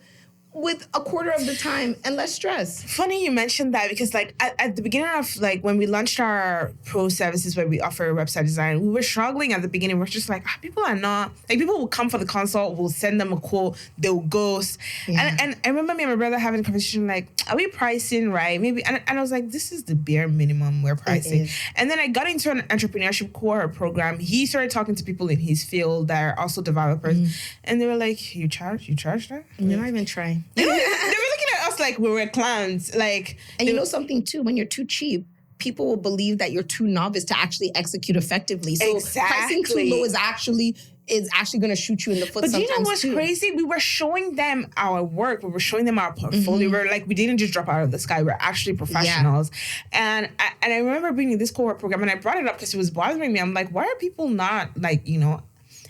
with a quarter of the time and less stress. Funny you mentioned that because like at the beginning of like when we launched our pro services where we offer website design, we were struggling at the beginning. We're just like, people are not, like people will come for the consult, we'll send them a quote, they'll ghost. Yeah. And I remember me and my brother having a conversation like, are we pricing right? Maybe, and I was like, this is the bare minimum we're pricing. And then I got into an entrepreneurship cohort program. He started talking to people in his field that are also developers. And they were like, you charge that? You're not even trying. They were looking at us like we were clowns. Like, and you know something too, when you're too cheap, people will believe that you're too novice to actually execute effectively. So pricing too low is actually going to shoot you in the foot. But do you know what's crazy? We were showing them our work. We were showing them our portfolio. We're like, we didn't just drop out of the sky. We're actually professionals. And I remember being in this cohort program, and I brought it up because it was bothering me. I'm like, why are people not like, you know?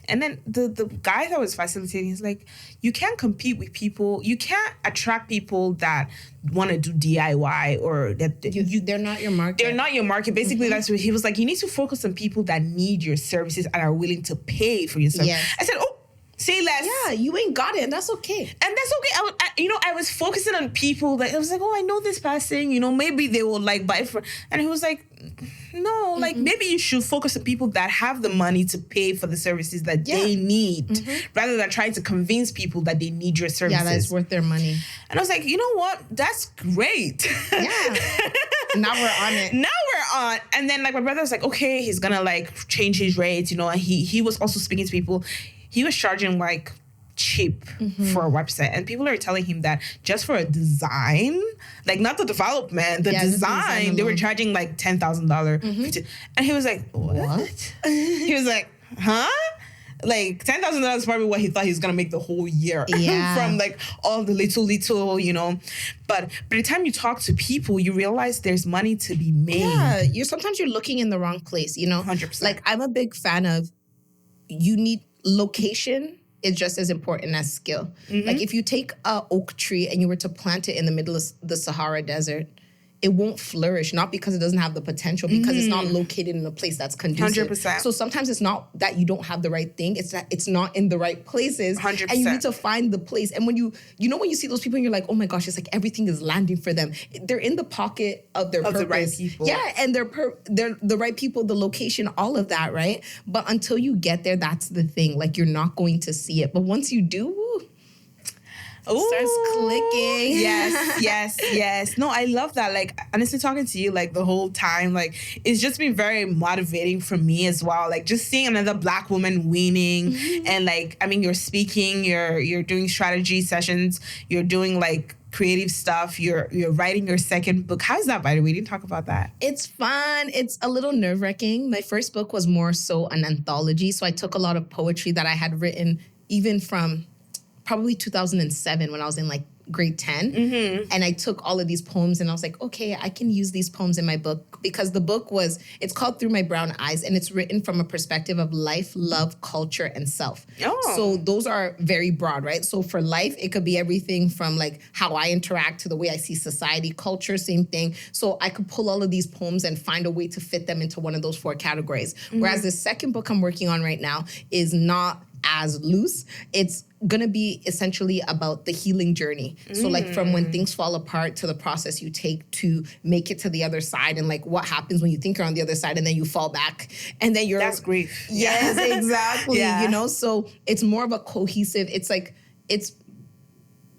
And then the guy that was facilitating, he's like, you can't compete with people. You can't attract people that want to do DIY or that they're not your market. They're not your market. Basically, that's what he was like. You need to focus on people that need your services and are willing to pay for your service. Yes. I said, oh, say less. Yeah, you ain't got it, and that's okay. And that's okay. I was focusing on people that I was like, oh, I know this person. You know, maybe they will like buy for. And he was like, no, like maybe you should focus on people that have the money to pay for the services that they need, rather than trying to convince people that they need your services. Yeah, that's worth their money. And I was like, you know what? That's great. Yeah. Now we're on it. Now we're on. And then like my brother was like, okay, he's gonna like change his rates, you know, and he was also speaking to people. He was charging like cheap for a website, and people are telling him that just for a design, like not the development, the design, they were charging like $10,000. And he was like, what? He was like, huh? Like $10,000 is probably what he thought he was gonna make the whole year from like all the little, you know. But by the time you talk to people, you realize there's money to be made. Yeah, sometimes you're looking in the wrong place, you know. 100%. Like I'm a big fan of, you need location is just as important as skill. Like if you take a oak tree and you were to plant it in the middle of the Sahara Desert, it won't flourish, not because it doesn't have the potential, because it's not located in a place that's conducive. 100%. So sometimes it's not that you don't have the right thing, it's that it's not in the right places. 100%. And you need to find the place. And when you when you see those people and you're like, oh my gosh, it's like everything is landing for them. They're in the pocket of their purpose. The right people. Yeah, and they're the right people, the location, all of that, right? But until you get there, that's the thing. Like you're not going to see it. But once you do, woo. starts clicking. Yes. No, I love that. Like, honestly, talking to you, like, the whole time, like, it's just been very motivating for me as well. Like, just seeing another Black woman winning, and, like, I mean, you're speaking, you're doing strategy sessions, you're doing, like, creative stuff, you're writing your second book. How's that, by the way? We didn't talk about that. It's fun. It's a little nerve-wracking. My first book was more so an anthology, so I took a lot of poetry that I had written even from probably 2007 when I was in like grade 10. And I took all of these poems and I was like, okay, I can use these poems in my book, because the book it's called Through My Brown Eyes, and it's written from a perspective of life, love, culture, and self. So those are very broad, right? So for life, it could be everything from like how I interact to the way I see society, culture, same thing. So I could pull all of these poems and find a way to fit them into one of those 4 categories. Whereas the second book I'm working on right now is not as loose. It's going to be essentially about the healing journey. So like from when things fall apart to the process you take to make it to the other side, and like what happens when you think you're on the other side and then you fall back and then you're... That's grief. Yes, exactly. You know, so it's more of a cohesive,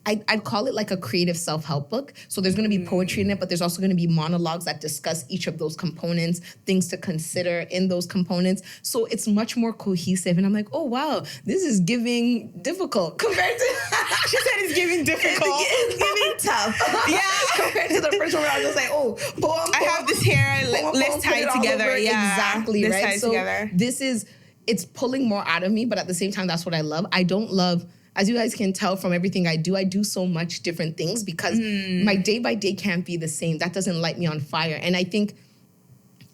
I'd call it like a creative self-help book. So there's going to be poetry in it, but there's also going to be monologues that discuss each of those components, things to consider in those components. So it's much more cohesive. And I'm like, oh, wow, this is giving difficult compared to... She said it's giving difficult. It's giving tough. Compared to the first one where I was just like, oh, poem, I have this hair, let's tie it together. Exactly, let's right? tie it together. It's pulling more out of me, but at the same time, that's what I love. I don't love... As you guys can tell from everything I do so much different things because my day by day can't be the same. That doesn't light me on fire. And I think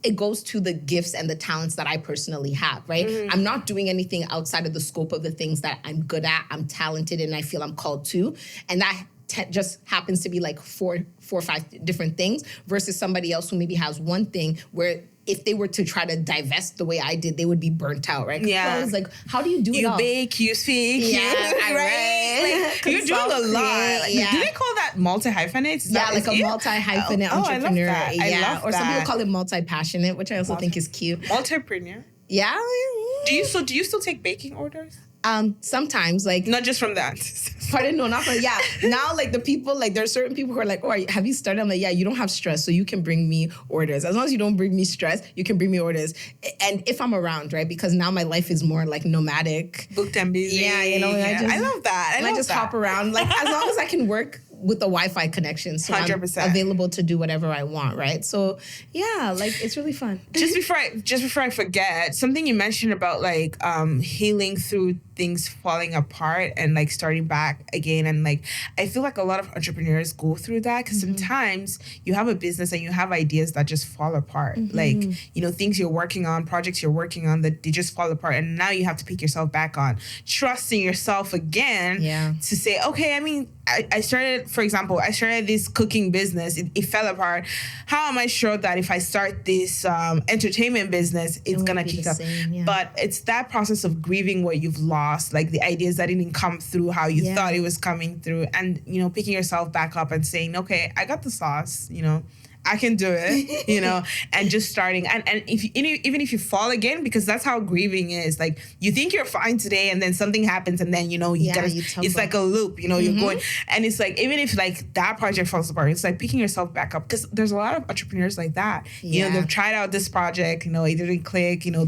it goes to the gifts and the talents that I personally have, right? I'm not doing anything outside of the scope of the things that I'm good at, I'm talented, and I feel I'm called to. And that just happens to be like four or five different things versus somebody else who maybe has one thing where if they were to try to divest the way I did, they would be burnt out, right? Yeah. So I was like, how do you do it all? You bake, you speak, right? Like, you're doing a lot. Like, do they call that multi-hyphenate? Like a multi-hyphenate entrepreneur. I love that. I love or some that. people call it multi-passionate, which I also think is cute. Entrepreneur. Yeah. Do you still take baking orders? Sometimes, like... Not just from that. Pardon? No, not from... Yeah. Now, like, the people, like, there are certain people who are like, oh, have you started? I'm like, yeah, you don't have stress, so you can bring me orders. As long as you don't bring me stress, you can bring me orders. And if I'm around, right? Because now my life is more, like, nomadic. Booked and busy. Yeah, you know, I love that. I just hop around. Like, as long as I can work with the Wi-Fi connection, so 100%. I'm available to do whatever I want, right? So yeah, like it's really fun. Just before I forget, something you mentioned about like healing through things falling apart and like starting back again, and like I feel like a lot of entrepreneurs go through that because sometimes you have a business and you have ideas that just fall apart, like you know things you're working on, projects you're working on that they just fall apart, and now you have to pick yourself back on, trusting yourself again to say, okay, I mean, I started, for example, this cooking business. It fell apart. How am I sure that if I start this entertainment business, it's going to kick up? Yeah. But it's that process of grieving what you've lost, like the ideas that didn't come through how you thought it was coming through. And, you know, picking yourself back up and saying, okay, I got the sauce, you know. I can do it, you know, and just starting. And even if you fall again, because that's how grieving is. Like, you think you're fine today and then something happens and then, you know, it's like a loop, you know, you're going. And it's like, even if like that project falls apart, it's like picking yourself back up. Because there's a lot of entrepreneurs like that. You know, they've tried out this project, you know, it didn't click, you know,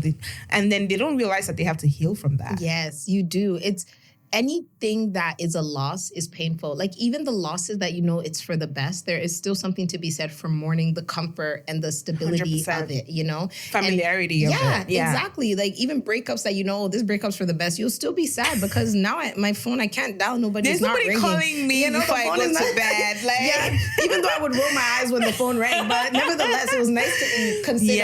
and then they don't realize that they have to heal from that. Yes, you do. It's anything that is a loss is painful. Like even the losses that you know it's for the best, there is still something to be said for mourning the comfort and the stability 100%. Of it, you know? Familiarity of it. Yeah, exactly. Like even breakups that you know, this breakup's for the best, you'll still be sad because now my phone, I can't dial nobody. There's nobody calling me, you know, before I go to bed. Like, even though I would roll my eyes when the phone rang, but nevertheless, it was nice to consider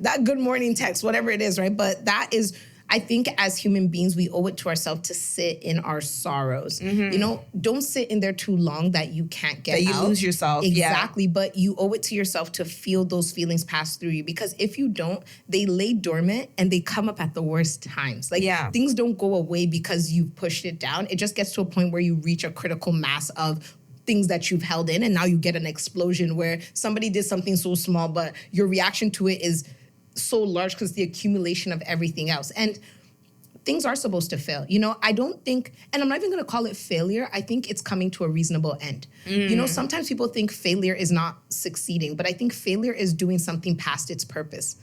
that good morning text, whatever it is, right? But that is... I think as human beings, we owe it to ourselves to sit in our sorrows. You know, don't sit in there too long that you can't get out. That you lose yourself. Exactly. But you owe it to yourself to feel those feelings pass through you. Because if you don't, they lay dormant and they come up at the worst times. Like things don't go away because you've pushed it down. It just gets to a point where you reach a critical mass of things that you've held in. And now you get an explosion where somebody did something so small, but your reaction to it is so large because the accumulation of everything else. And things are supposed to fail. You know, I don't think, and I'm not even going to call it failure. I think it's coming to a reasonable end. You know, sometimes people think failure is not succeeding, but I think failure is doing something past its purpose.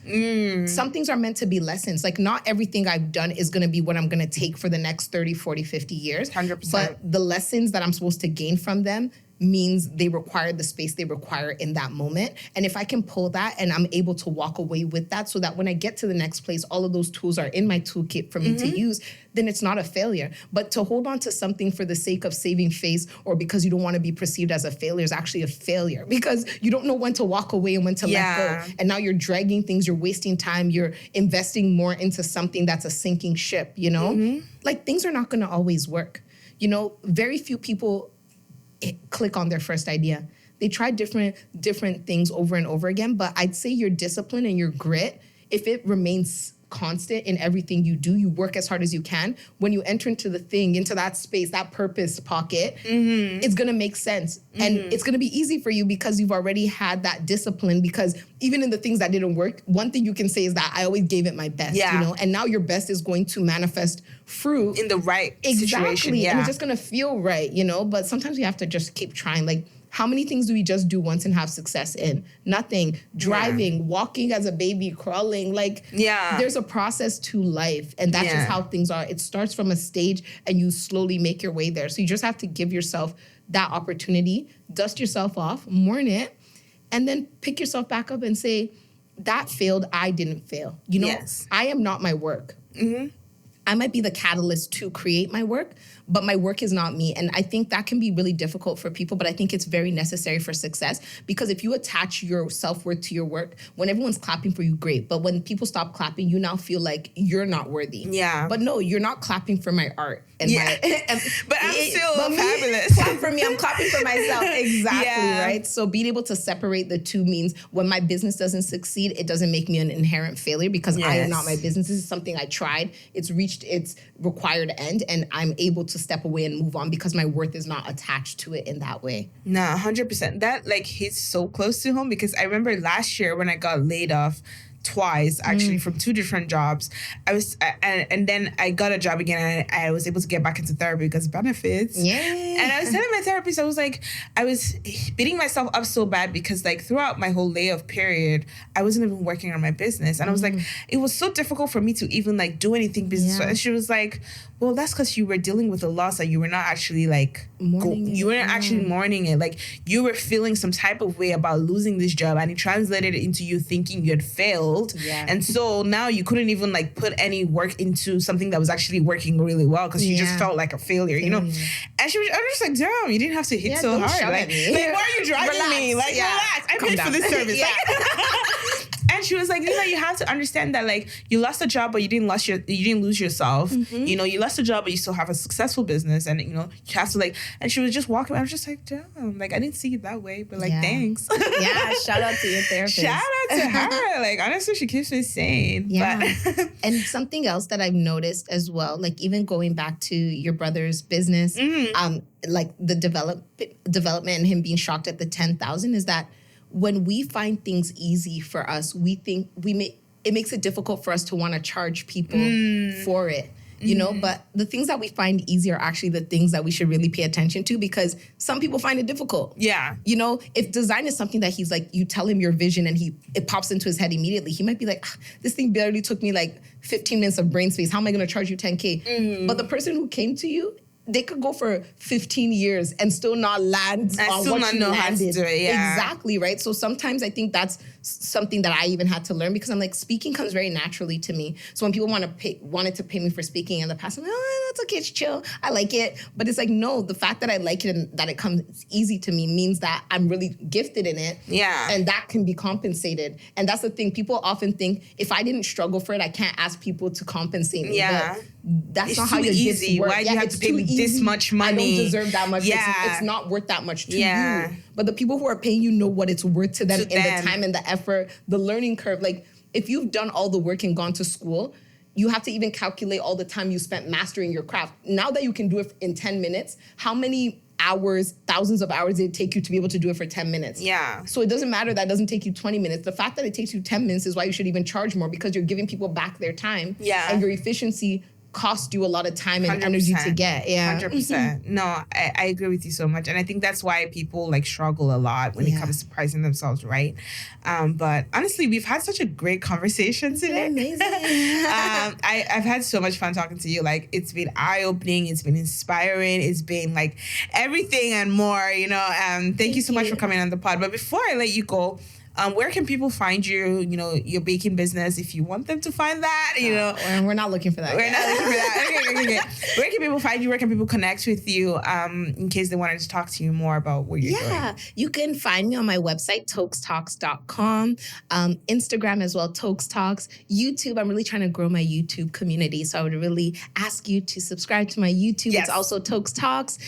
Some things are meant to be lessons. Like, not everything I've done is going to be what I'm going to take for the next 30, 40, 50 years. 100%. But the lessons that I'm supposed to gain from them means they require the space they require in that moment. And if I can pull that and I'm able to walk away with that so that when I get to the next place, all of those tools are in my toolkit for me to use, then it's not a failure. But to hold on to something for the sake of saving face or because you don't want to be perceived as a failure is actually a failure, because you don't know when to walk away and when to let go. And now you're dragging things, you're wasting time, you're investing more into something that's a sinking ship, you know? Like, things are not going to always work. You know, very few people click on their first idea. They try different things over and over again, but I'd say your discipline and your grit, if it remains constant in everything you do, you work as hard as you can, when you enter into that space, that purpose pocket, it's going to make sense. And it's going to be easy for you because you've already had that discipline, because even in the things that didn't work, one thing you can say is that I always gave it my best, you know, and now your best is going to manifest fruit. In the right situation. And it's just going to feel right, you know, but sometimes we have to just keep trying. Like, how many things do we just do once and have success in? Nothing. Driving, walking as a baby, crawling. Like, there's a process to life. And that's just how things are. It starts from a stage and you slowly make your way there. So you just have to give yourself that opportunity, dust yourself off, mourn it, and then pick yourself back up and say, that failed, I didn't fail. You know, I am not my work. I might be the catalyst to create my work, but my work is not me. And I think that can be really difficult for people, but I think it's very necessary for success, because if you attach your self-worth to your work, when everyone's clapping for you, great. But when people stop clapping, you now feel like you're not worthy. But no, you're not clapping for my art. And but I'm still fabulous. Clap for me, I'm clapping for myself. Exactly, right? So being able to separate the two means when my business doesn't succeed, it doesn't make me an inherent failure, because I am not my business. This is something I tried. It's reached its required end, and I'm able to step away and move on because my worth is not attached to it in that way. Nah, 100%. That like hits so close to home, because I remember last year when I got laid off twice, actually, from 2 different jobs. And then I got a job again, and I was able to get back into therapy because benefits. And I was telling my therapist, I was like, I was beating myself up so bad because like throughout my whole layoff period, I wasn't even working on my business. And I was like, it was so difficult for me to even like do anything business. And she was like, well, that's because you were dealing with a loss that you were not actually like, you weren't actually mourning it. Like, you were feeling some type of way about losing this job, and it translated into you thinking you had failed. And so now you couldn't even like put any work into something that was actually working really well, because you just felt like a failure, you know? And I was just like, damn, you didn't have to hit so hard. Like, why are you driving me? Like, relax. I paid for this service. And she was like, Nina, you have to understand that like you lost a job, but you didn't lose yourself. You know, you lost a job, but you still have a successful business, and you know, you have to like. And she was just walking. I was just like, damn, like I didn't see it that way, but like, thanks. Shout out to your therapist. Shout out to her. Like, honestly, she keeps me sane. But and something else that I've noticed as well, like even going back to your brother's business, like the development and him being shocked at the 10,000, is that when we find things easy for us, we think it makes it difficult for us to want to charge people for it, you know? But the things that we find easy are actually the things that we should really pay attention to, because some people find it difficult. You know, if design is something that he's like, you tell him your vision and it pops into his head immediately, he might be like, this thing barely took me like 15 minutes of brain space. How am I going to charge you 10K? But the person who came to you, they could go for 15 years and still not land on what you landed. How to do it, Exactly, right? So sometimes I think that's something that I even had to learn, because I'm like, speaking comes very naturally to me. So when people wanted to pay me for speaking in the past, I'm like, oh, that's okay, it's chill. I like it. But it's like, no, the fact that I like it and that it comes easy to me means that I'm really gifted in it. And that can be compensated. And that's the thing. People often think, if I didn't struggle for it, I can't ask people to compensate me. But that's it's not how your easy. gifts work. Why do you have to pay me this much money? I don't deserve that much. It's not worth that much to you. But the people who are paying you know what it's worth to them in the time and the effort, the learning curve. Like, if you've done all the work and gone to school, you have to even calculate all the time you spent mastering your craft. Now that you can do it in 10 minutes, how many hours, thousands of hours did it take you to be able to do it for 10 minutes? So it doesn't matter that it doesn't take you 20 minutes. The fact that it takes you 10 minutes is why you should even charge more, because you're giving people back their time. And your efficiency cost you a lot of time and energy to get. Yeah. 100%. No, I agree with you so much. And I think that's why people like struggle a lot when it comes to pricing themselves right. But honestly, we've had such a great conversation today. Amazing. I've had so much fun talking to you. Like, it's been eye-opening. It's been inspiring. It's been like everything and more, you know. Thank you so much for coming on the pod. But before I let you go, where can people find you, you know, your baking business, if you want them to find that, you know? We're not looking for that. We're not looking for that. Okay. Where can people find you? Where can people connect with you in case they wanted to talk to you more about what you're doing? Yeah, you can find me on my website, tokstalks.com, Instagram as well, Toks Talks, YouTube. I'm really trying to grow my YouTube community, so I would really ask you to subscribe to my YouTube. Yes. It's also Toks Talks.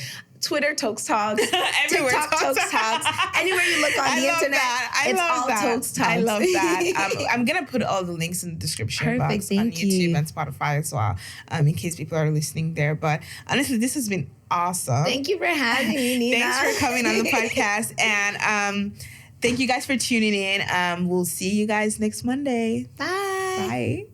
Twitter, Toks Talks. Everywhere, TikTok, Toks Talks. Anywhere you look on the internet, it's all Toks Talks. I love that. I'm going to put all the links in the description box on YouTube and Spotify as well, in case people are listening there. But honestly, this has been awesome. Thank you for having me, Nina. Thanks for coming on the podcast. And thank you guys for tuning in. We'll see you guys next Monday. Bye. Bye.